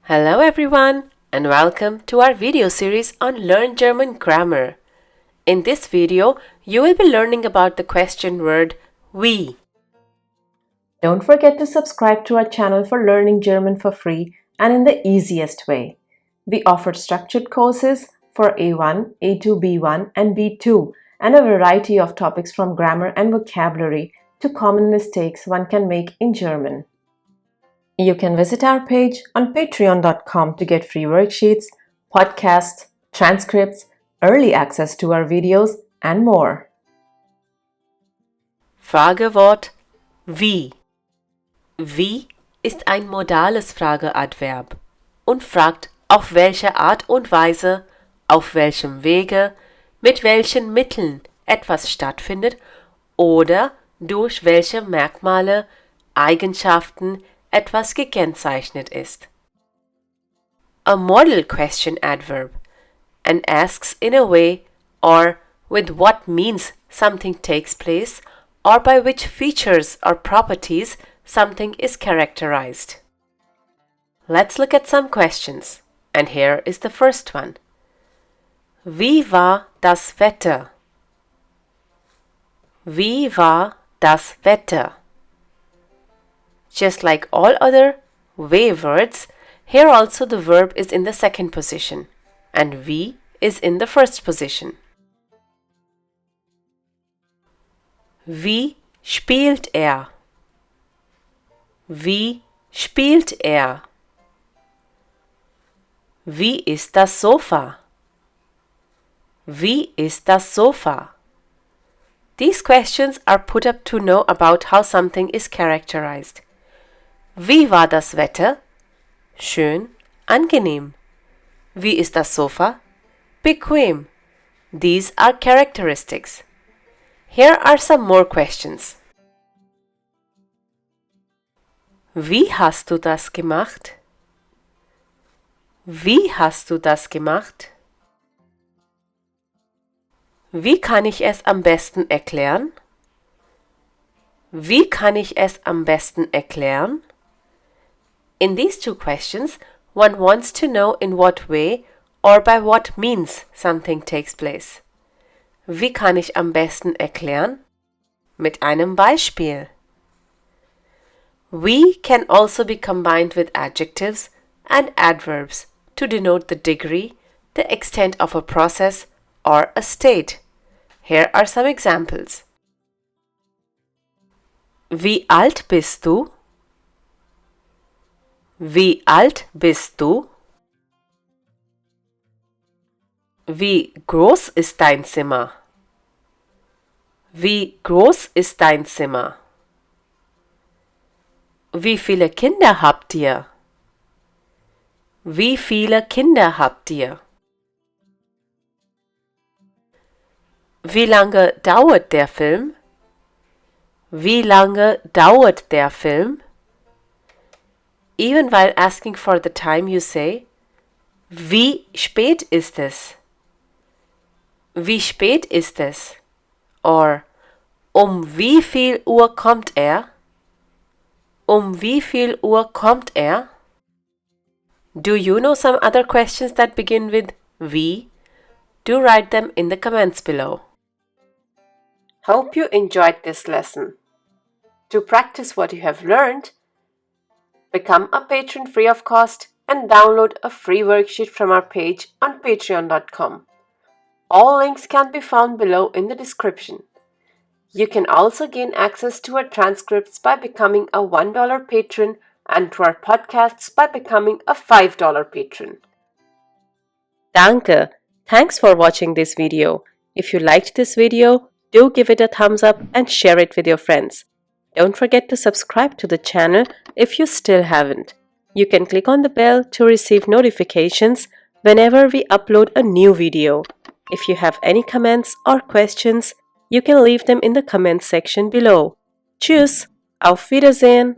Hello everyone and welcome to our video series on Learn German Grammar. In this video, you will be learning about the question word WIE. Don't forget to subscribe to our channel for learning German for free and in the easiest way. We offer structured courses for A1, A2, B1 and B2 and a variety of topics from grammar and vocabulary to common mistakes one can make in German. You can visit our page on patreon.com to get free worksheets, podcasts, transcripts, early access to our videos, and more. Fragewort wie. Wie ist ein modales Frageadverb und fragt, auf welche Art und Weise, auf welchem Wege, mit welchen Mitteln etwas stattfindet oder durch welche Merkmale, Eigenschaften etwas gekennzeichnet ist. A modal question adverb and asks in a way or with what means something takes place or by which features or properties something is characterized. Let's look at some questions, and here is the first one. Wie war das Wetter? Wie war das Wetter? Just like all other WE words, here also the verb is in the second position and wie is in the first position. Wie spielt er? Wie spielt er? Wie ist das Sofa? Wie ist das Sofa? These questions are put up to know about how something is characterized. Wie war das Wetter? Schön, angenehm. Wie ist das Sofa? Bequem. These are characteristics. Here are some more questions. Wie hast du das gemacht? Wie hast du das gemacht? Wie kann ich es am besten erklären? Wie kann ich es am besten erklären? In these two questions, one wants to know in what way or by what means something takes place. Wie kann ich am besten erklären? Mit einem Beispiel. Wie can also be combined with adjectives and adverbs to denote the degree, the extent of a process or a state. Here are some examples. Wie alt bist du? Wie alt bist du? Wie groß ist dein Zimmer? Wie groß ist dein Zimmer? Wie viele Kinder habt ihr? Wie viele Kinder habt ihr? Wie lange dauert der Film? Wie lange dauert der Film? Even while asking for the time, you say, wie spät ist es? Wie spät ist es? Or, wie viel Uhr kommt er? Wie viel Uhr kommt er? Do you know some other questions that begin with wie? Do write them in the comments below. Hope you enjoyed this lesson. To practice what you have learned, become a patron free of cost and download a free worksheet from our page on patreon.com. All links can be found below in the description. You can also gain access to our transcripts by becoming a $1 patron and to our podcasts by becoming a $5 patron. Danke! Thanks for watching this video. If you liked this video, do give it a thumbs up and share it with your friends. Don't forget to subscribe to the channel if you still haven't. You can click on the bell to receive notifications whenever we upload a new video. If you have any comments or questions, you can leave them in the comments section below. Tschüss, auf Wiedersehen!